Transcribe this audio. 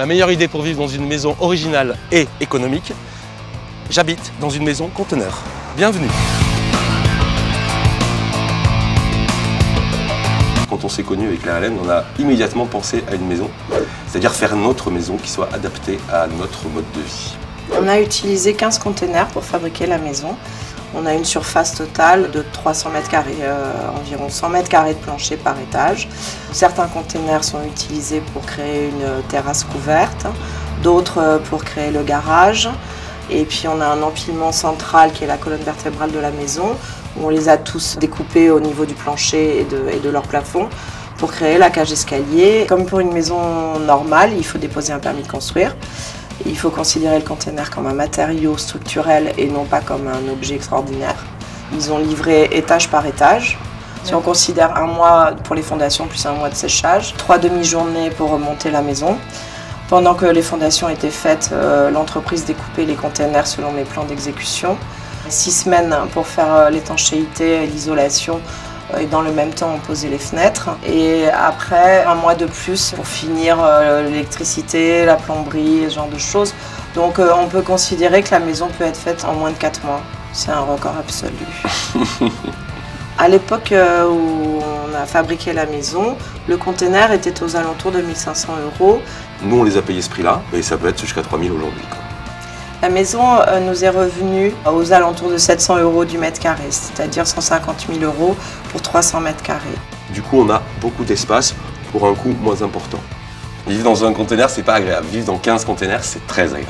Ma meilleure idée pour vivre dans une maison originale et économique, j'habite dans une maison conteneur. Bienvenue. Quand on s'est connu avec Claire Hélène, on a immédiatement pensé à une maison, c'est-à-dire faire notre maison qui soit adaptée à notre mode de vie. On a utilisé 15 containers pour fabriquer la maison. On a une surface totale de 300 mètres carrés, environ 100 mètres carrés de plancher par étage. Certains containers sont utilisés pour créer une terrasse couverte, d'autres pour créer le garage. Et puis on a un empilement central qui est la colonne vertébrale de la maison, où on les a tous découpés au niveau du plancher et de leur plafond pour créer la cage escalier. Comme pour une maison normale, il faut déposer un permis de construire. Il faut considérer le container comme un matériau structurel et non pas comme un objet extraordinaire. Ils ont livré étage par étage. Si on considère un mois pour les fondations plus un mois de séchage, 3 demi-journées pour remonter la maison. Pendant que les fondations étaient faites, l'entreprise découpait les containers selon mes plans d'exécution. 6 semaines pour faire l'étanchéité et l'isolation. Et dans le même temps, on posait les fenêtres. Et après, un mois de plus pour finir l'électricité, la plomberie, ce genre de choses. Donc on peut considérer que la maison peut être faite en moins de 4 mois. C'est un record absolu. À l'époque où on a fabriqué la maison, le container était aux alentours de 1 500 €. Nous, on les a payés ce prix-là, et ça peut être jusqu'à 3 000 aujourd'hui. La maison nous est revenue aux alentours de 700 € du mètre carré, c'est-à-dire 150 000 € pour 300 mètres carrés. Du coup, on a beaucoup d'espace pour un coût moins important. Vivre dans un container, c'est pas agréable. Vivre dans 15 containers, c'est très agréable.